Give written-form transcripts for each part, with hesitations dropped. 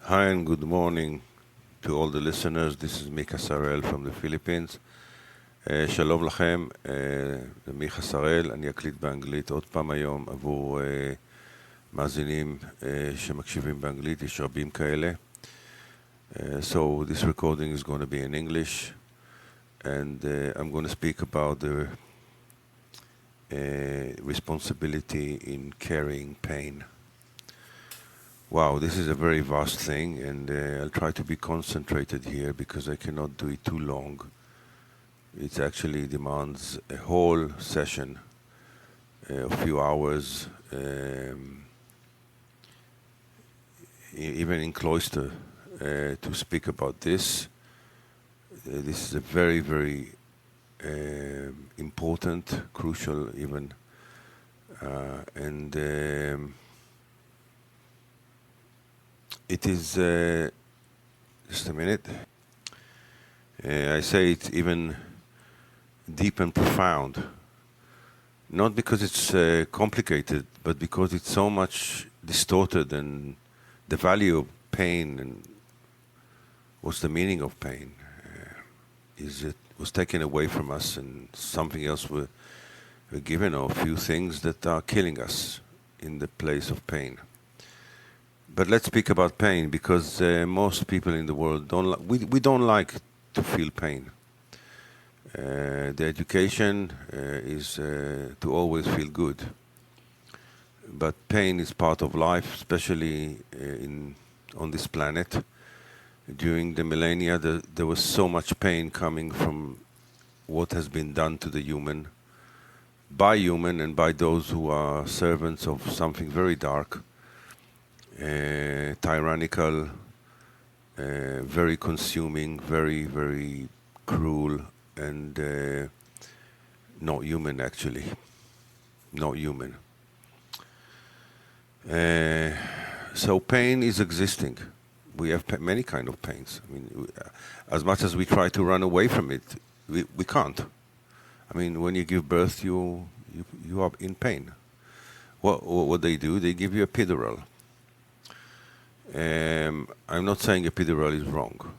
Hi and good morning to all the listeners. This is Mika Sarel from the Philippines. שלום לכם, זה מיכה שראל, אני אקליט באנגלית עוד פעם היום עבור מאזינים שמקשיבים באנגלית, יש רבים כאלה. So this recording is going to be in English and I'm going to speak about the responsibility in carrying pain. Wow, this is a very vast thing, and I'll try to be concentrated here because I cannot do it too long. It actually demands a whole session, a few hours, even in cloister, to speak about this. This is a very, very important, crucial even, and it is, just a minute, I say it's even deep and profound, not because it's complicated, but because it's so much distorted, and the value of pain and what's the meaning of pain is it was taken away from us and something else were given, or a few things that are killing us in the place of pain. But let's speak about pain, because most people in the world we don't like to feel pain. The education is to always feel good. But pain is part of life, especially on this planet. During the millennia, there was so much pain coming from what has been done to the human, by human and by those who are servants of something very dark, tyrannical, very consuming, very, very cruel, and not human, actually. Not human. So pain is existing. We have many kind of pains. I mean, as much as we try to run away from it, we can't. I mean, when you give birth, you are in pain. What they do, they give you a epidural. I'm not saying epidural is wrong.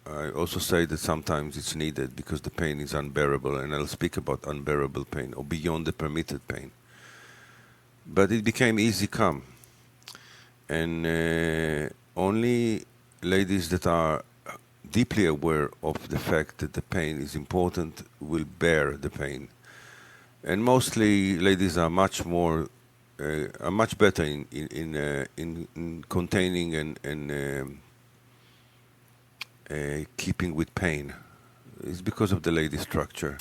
I also say that sometimes it's needed because the pain is unbearable, and I'll speak about unbearable pain or beyond the permitted pain. But it became easy come. And only ladies that are deeply aware of the fact that the pain is important will bear the pain. And mostly ladies are much more are much better in containing and keeping with pain. It's because of the lady structure,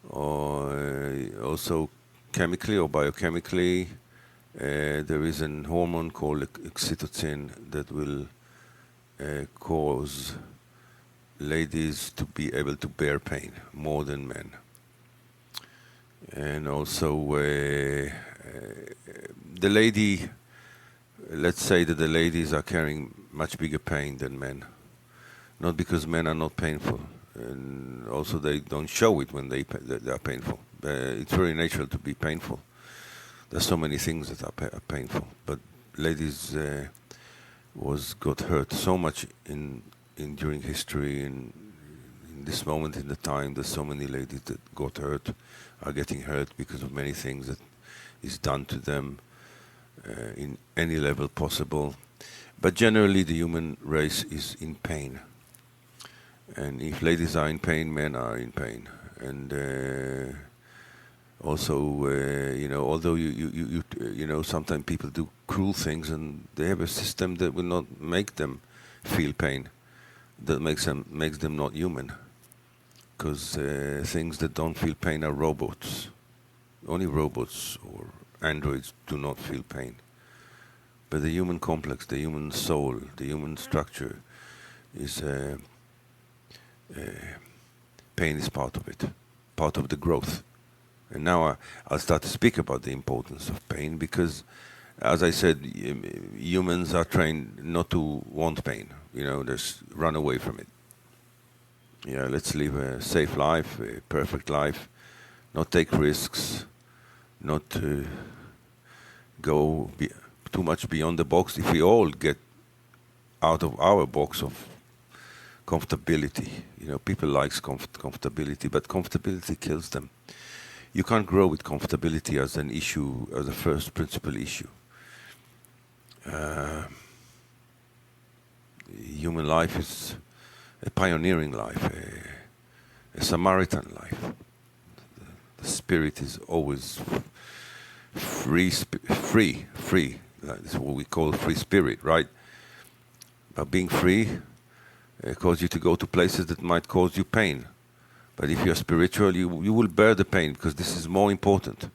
or also chemically or biochemically. There is an hormone called oxytocin that will cause ladies to be able to bear pain more than men. And also the lady, let's say that the ladies are carrying much bigger pain than men. Not because men are not painful, and also they don't show it when they are painful. It's very natural to be painful. There's so many things that are painful, but ladies got hurt so much in during history, and in this moment in the time, there's so many ladies that got hurt, are getting hurt because of many things that is done to them in any level possible. But generally, the human race is in pain. And if ladies are in pain, men are in pain. And also, although you know, sometimes people do cruel things, and they have a system that will not make them feel pain, that makes them not human. Because things that don't feel pain are robots. Only robots or androids do not feel pain. But the human complex, the human soul, the human structure is pain is part of it, part of the growth. And now I'll start to speak about the importance of pain, because, as I said, humans are trained not to want pain. Just run away from it. Let's live a safe life, a perfect life, not take risks, not go too much beyond the box. If we all get out of our box of comfortability. People like comfortability, but comfortability kills them. You can't grow with comfortability as an issue, as a first principle issue. Human life is a pioneering life, a Samaritan life. The spirit is always free. This is what we call free spirit, right? But being free causes you to go to places that might cause you pain. But if you're spiritual, you will bear the pain, because this is more important.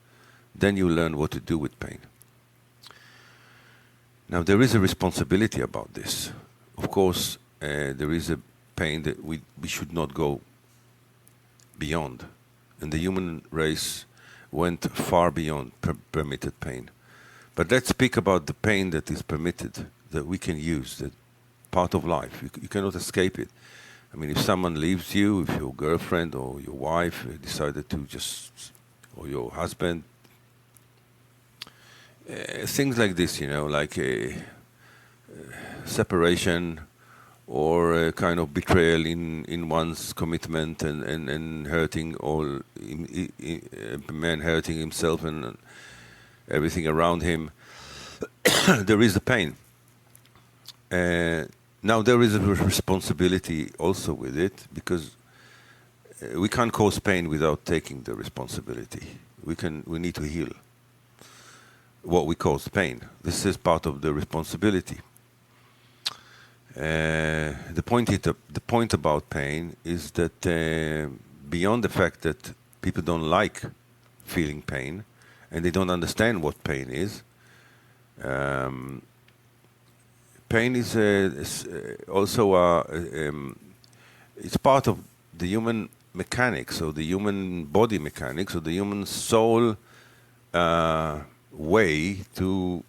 Then you learn what to do with pain. Now, there is a responsibility about this. Of course, there is a pain that we should not go beyond. And the human race went far beyond permitted pain. But let's speak about the pain that is permitted, that we can use, that part of life. You cannot escape it. I mean, if someone leaves you, if your girlfriend or your wife decided to or your husband, things like this, like a separation or a kind of betrayal in one's commitment and hurting a man hurting himself and everything around him, there is a pain. Now there is a responsibility also with it, because we can't cause pain without taking the responsibility. We need to heal what we cause pain. This is part of the responsibility. The point about pain is that beyond the fact that people don't like feeling pain and they don't understand what pain is, pain is also it's part of the human mechanics, or the human body mechanics, or the human soul way to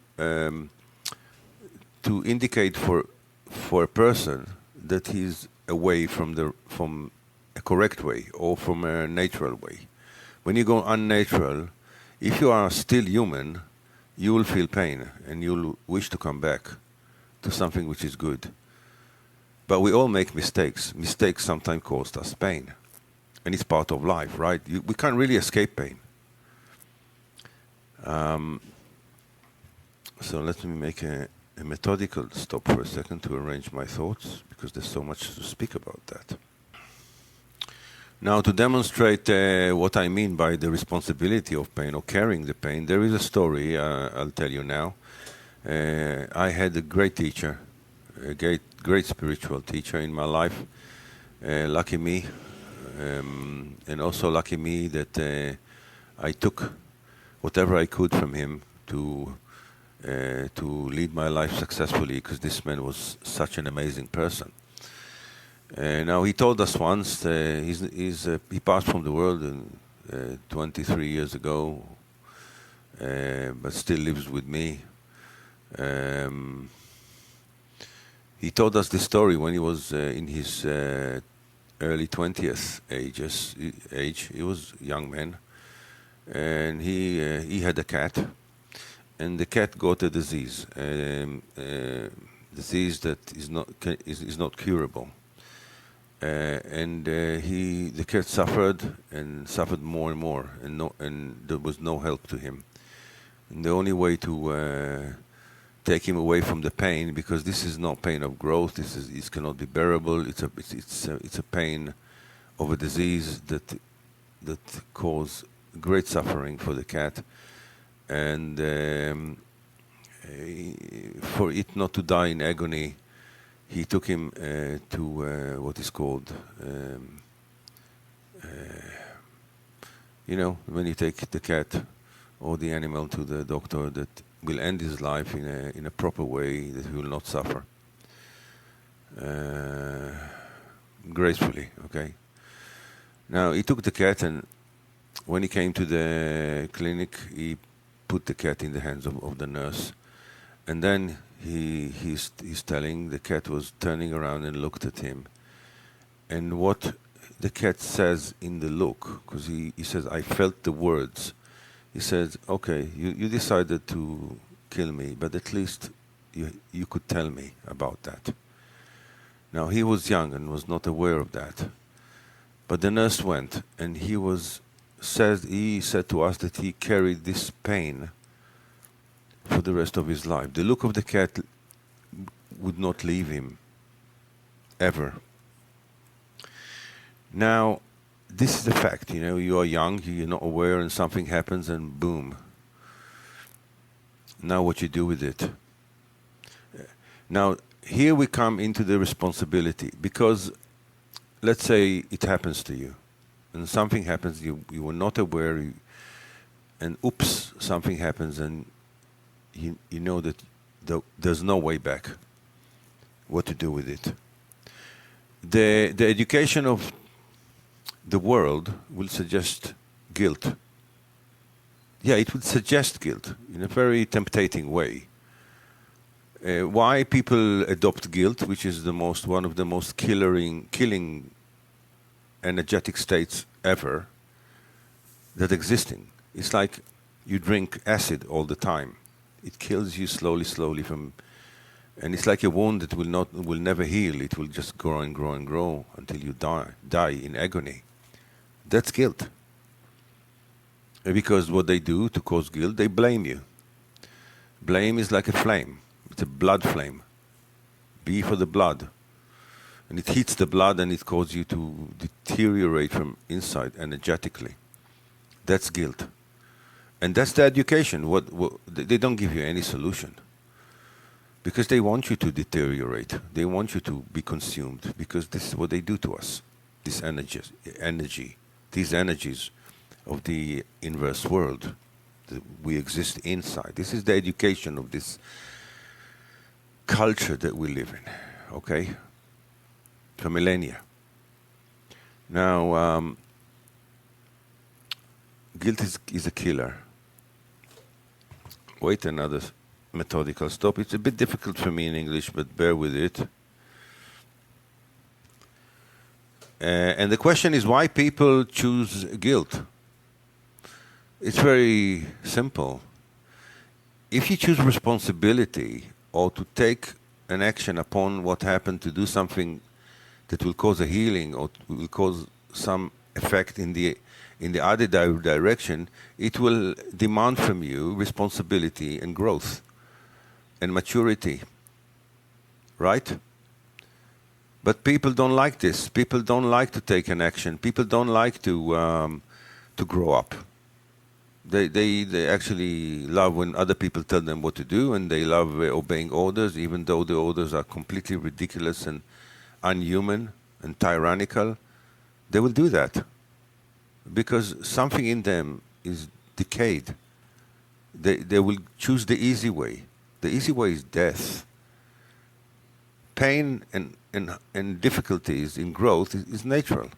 indicate for a person that he's away from a correct way or from a natural way. When you go unnatural, if you are still human, you will feel pain and you'll wish to come back to something which is good. But we all make mistakes. Mistakes sometimes cause us pain. And it's part of life, right? We can't really escape pain. So let me make a methodical stop for a second to arrange my thoughts, because there's so much to speak about that. Now, to demonstrate what I mean by the responsibility of pain or carrying the pain, there is a story I'll tell you now. I had a great teacher, a great spiritual teacher in my life. Lucky me, and also lucky me that I took whatever I could from him to lead my life successfully, because this man was such an amazing person. Now, he told us once, he passed from the world 23 years ago, but still lives with me. He told us this story when he was in his early 20th age. He was a young man, and he had a cat, and the cat got a disease, disease that is not curable. The cat suffered more and more, and there was no help to him. And the only way to take him away from the pain, because this is not pain of growth, it cannot be bearable. It's a pain of a disease that cause great suffering for the cat, and for it not to die in agony, he took him to what is called, when you take the cat or the animal to the doctor, that will end his life in a proper way, that he will not suffer. Gracefully, okay? Now, he took the cat, and when he came to the clinic, he put the cat in the hands of the nurse. And then he's telling, the cat was turning around and looked at him. And what the cat says in the look, because he says, I felt the words. He says, okay, you decided to kill me, but at least you could tell me about that. Now, he was young and was not aware of that. But the nurse went, and he said to us that he carried this pain for the rest of his life. The look of the cat would not leave him, ever. Now, this is the fact, you know, you are young, you're not aware, and something happens, and boom. Now what you do with it. Now, here we come into the responsibility, because let's say it happens to you, and something happens, you were not aware, and oops, something happens, and you know that there's no way back. What to do with it. The education of the world will suggest guilt. Yeah, it would suggest guilt in a very tempting way. Why people adopt guilt, which is one of the most killing energetic states ever that existing. It's like you drink acid all the time. It kills you slowly from, and it's like a wound that will never heal. It will just grow and grow and grow until you die in agony. That's guilt. Because what they do to cause guilt, they blame you. Blame is like a flame. It's a blood flame. B for the blood. And it hits the blood and it causes you to deteriorate from inside energetically. That's guilt. And that's the education. They don't give you any solution. Because they want you to deteriorate. They want you to be consumed. Because this is what they do to us. This energy. These energies of the inverse world that we exist inside. This is the education of this culture that we live in, okay? For millennia. Now, guilt is a killer. Wait, another methodical stop. It's a bit difficult for me in English, but bear with it. And the question is why people choose guilt. It's very simple. If you choose responsibility or to take an action upon what happened, to do something that will cause a healing or will cause some effect in the other direction, it will demand from you responsibility and growth and maturity, right? But people don't like this. People don't like to take an action. People don't like to grow up. They actually love when other people tell them what to do, and they love obeying orders, even though the orders are completely ridiculous and unhuman and tyrannical. They will do that because something in them is decayed. They will choose the easy way. The easy way is death. Pain and difficulties in growth is natural.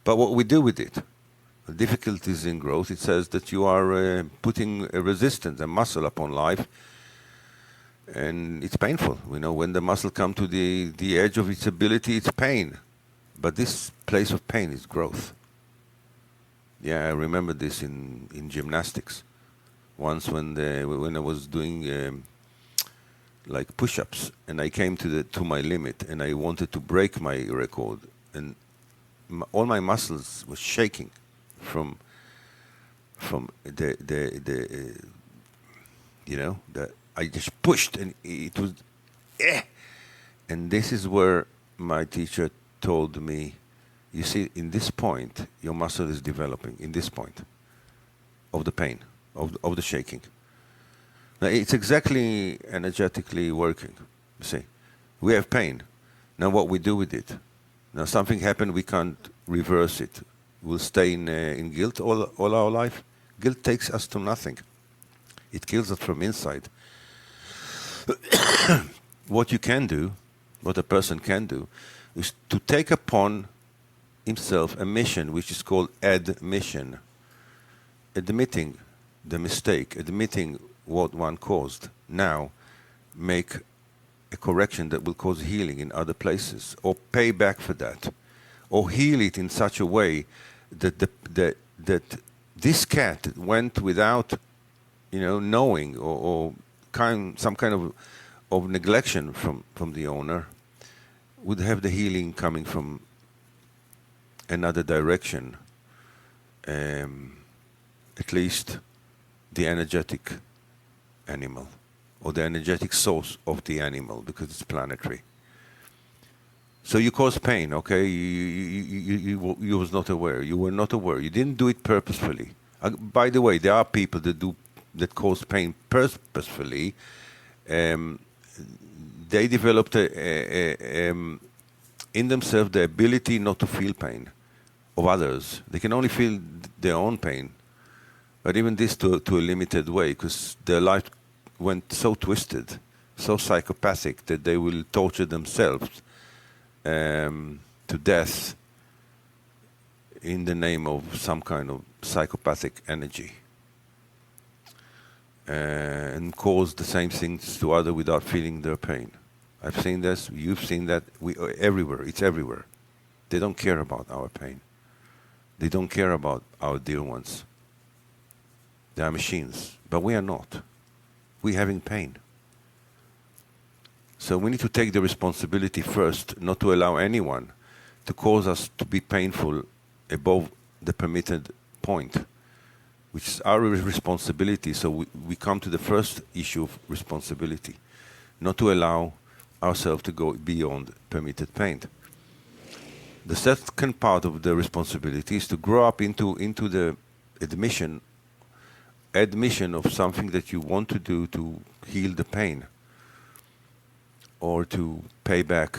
But what we do with it, the difficulties in growth, it says that you are putting a resistance, a muscle upon life, and it's painful. You know, when the muscle comes to the edge of its ability, it's pain. But this place of pain is growth. Yeah, I remember this in gymnastics. Once when I was doing like push-ups, and I came to my limit, and I wanted to break my record, and all my muscles were shaking from the you know, I just pushed, and it was and this is where my teacher told me, you see, in this point your muscle is developing, in this point of the pain, of the shaking. Now, it's exactly energetically working. You see, we have pain. Now, what we do with it? Now, something happened, we can't reverse it. We'll stay in guilt all our life. Guilt takes us to nothing. It kills us from inside. What you can do, what a person can do, is to take upon himself a mission which is called admission. Admitting the mistake, admitting what one caused. Now, make a correction that will cause healing in other places, or pay back for that, or heal it in such a way that that this cat went without, you know, knowing, or some kind of neglection from the owner, would have the healing coming from another direction, at least the energetic animal, or the energetic source of the animal, because it's planetary. So you cause pain, okay? You was not aware. You were not aware. You didn't do it purposefully. By the way, there are people that cause pain purposefully. They developed in themselves the ability not to feel pain of others. They can only feel their own pain, but even this to a limited way, because their life went so twisted, so psychopathic, that they will torture themselves to death in the name of some kind of psychopathic energy, and cause the same things to others without feeling their pain. I've seen this, you've seen that, everywhere, it's everywhere. They don't care about our pain. They don't care about our dear ones. They are machines, but we are not. We're having pain. So we need to take the responsibility first, not to allow anyone to cause us to be painful above the permitted point, which is our responsibility. So we come to the first issue of responsibility, not to allow ourselves to go beyond permitted pain. The second part of the responsibility is to grow up into the admission of something that you want to do to heal the pain, or to pay back,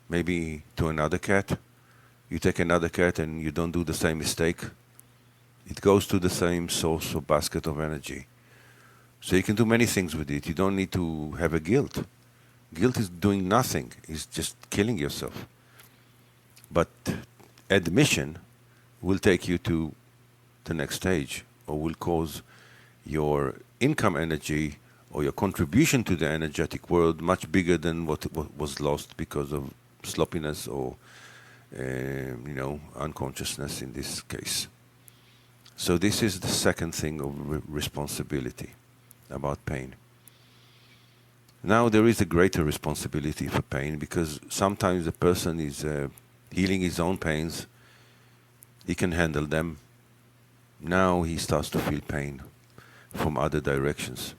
maybe to another cat. You take another cat and you don't do the same mistake. It goes to the same source or basket of energy. So you can do many things with it. You don't need to have a guilt. Guilt is doing nothing. It's just killing yourself. But admission will take you to the next stage, or will cause your income energy or your contribution to the energetic world much bigger than what was lost because of sloppiness or unconsciousness in this case. So this is the second thing of responsibility about pain. Now there is a greater responsibility for pain, because sometimes a person is healing his own pains. He can handle them. Now he starts to feel pain from other directions.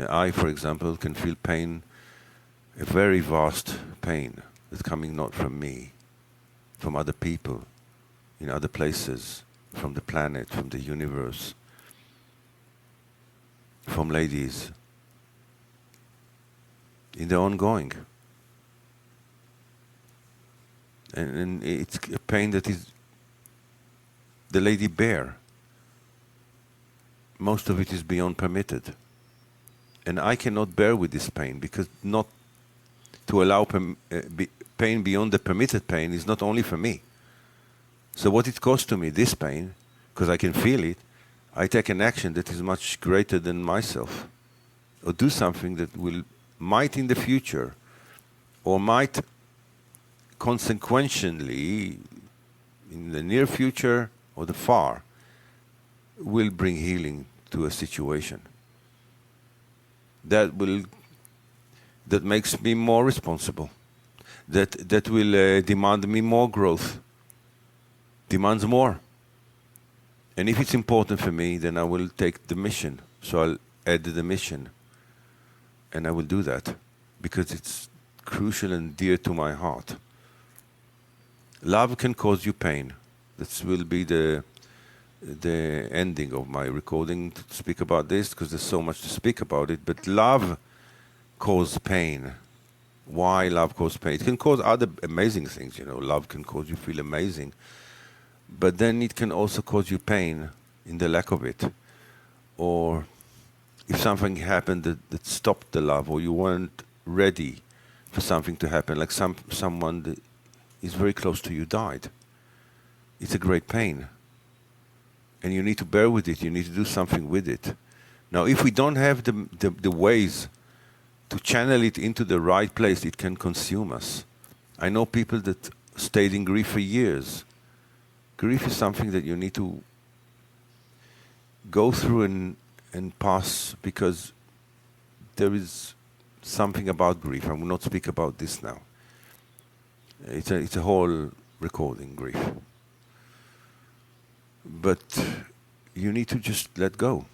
I, for example, can feel pain, a very vast pain that's coming not from me, from other people, in other places, from the planet, from the universe, from ladies, in the ongoing. And it's a pain that is the lady bear. Most of it is beyond permitted. And I cannot bear with this pain, because not to allow pain beyond the permitted pain is not only for me. So what it costs to me, this pain, because I can feel it, I take an action that is much greater than myself, or do something that might in the future, or might consequentially in the near future or the far, will bring healing to a situation. That makes me more responsible. That will demand me more growth. Demands more. And if it's important for me, then I will take the mission. So I'll add the mission. And I will do that, because it's crucial and dear to my heart. Love can cause you pain. That will be the ending of my recording, to speak about this, because there's so much to speak about it. But love causes pain. Why love causes pain? It can cause other amazing things, Love can cause you feel amazing. But then it can also cause you pain in the lack of it. Or if something happened that stopped the love, or you weren't ready for something to happen, like someone that is very close to you died. It's a great pain. And you need to bear with it. You need to do something with it. Now, if we don't have the ways to channel it into the right place, it can consume us. I know people that stayed in grief for years. Grief is something that you need to go through and pass, because there is something about grief. I will not speak about this now. It's a whole recording, grief. But you need to just let go.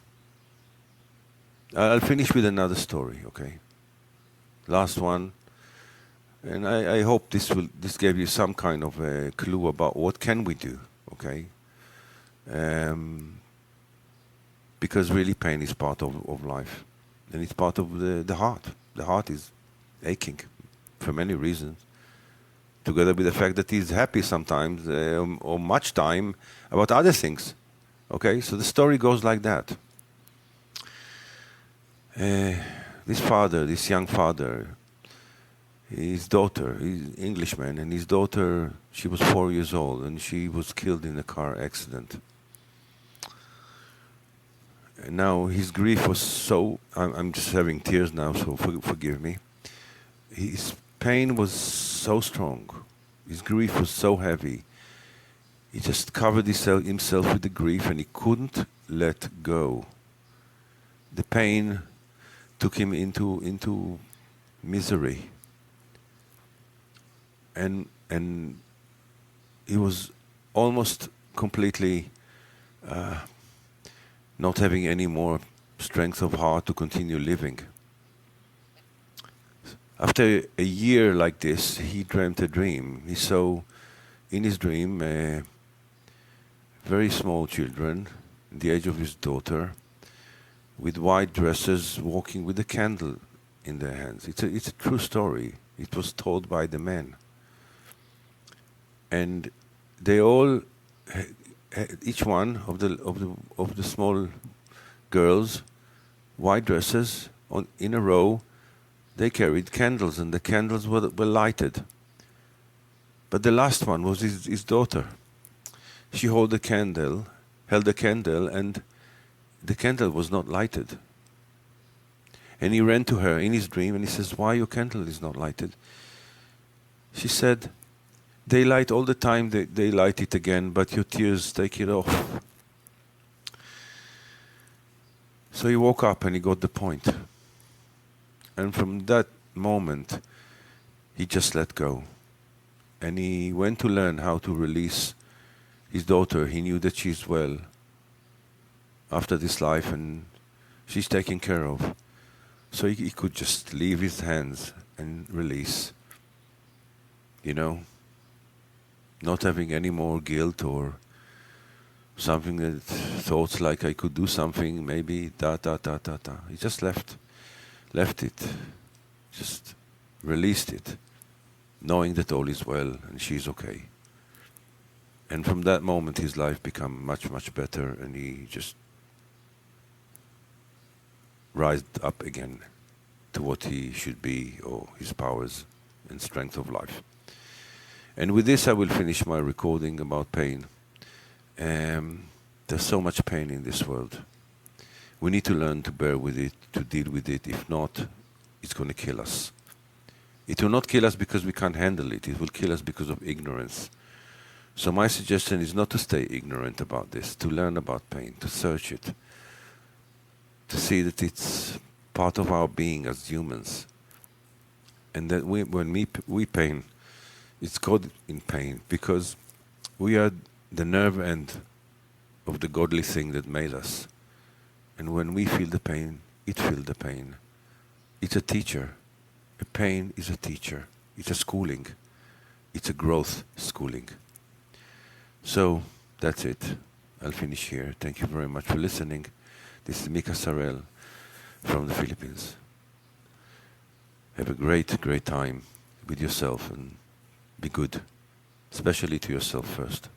I'll finish with another story, okay? Last one. And I hope this gave you some kind of a clue about what can we do, okay? Because really pain is part of life. And it's part of the heart. The heart is aching for many reasons. Together with the fact that he's happy sometimes, or much time, about other things. Okay, so the story goes like that. This young father, his daughter, he's Englishman, and his daughter, she was 4 years old, and she was killed in a car accident. And now his grief was so, I'm just having tears now, so forgive me. His pain was so strong. His grief was so heavy. He just covered himself with the grief, and he couldn't let go. The pain took him into misery. And he was almost completely not having any more strength of heart to continue living. After a year like this, he dreamt a dream. He saw in his dream very small children, the age of his daughter, with white dresses, walking with a candle in their hands. It's a true story. It was told by the men. And they all, each one of the small girls, white dresses, in a row, they carried candles, and the candles were lighted. But the last one was his daughter. She held the candle, and the candle was not lighted. And he ran to her in his dream, and he says, "Why your candle is not lighted?" She said, "They light all the time, they light it again, but your tears take it off." So he woke up and he got the point. And from that moment, he just let go. And he went to learn how to release his daughter. He knew that she's well after this life and she's taken care of. So he could just leave his hands and release. You know, not having any more guilt or something that thoughts like I could do something, maybe He just left it, just released it, knowing that all is well and she's okay. And from that moment his life became much, much better, and he just rised up again to what he should be, or his powers and strength of life. And with this I will finish my recording about pain. There's so much pain in this world. We need to learn to bear with it, to deal with it. If not, it's going to kill us. It will not kill us because we can't handle it. It will kill us because of ignorance. So my suggestion is not to stay ignorant about this, to learn about pain, to search it, to see that it's part of our being as humans. And that when we pain, it's God in pain, because we are the nerve end of the godly thing that made us. And when we feel the pain, it feels the pain. It's a teacher. A pain is a teacher. It's a schooling. It's a growth schooling. So that's it. I'll finish here. Thank you very much for listening. This is Mika Sarel from the Philippines. Have a great, great time with yourself, and be good, especially to yourself first.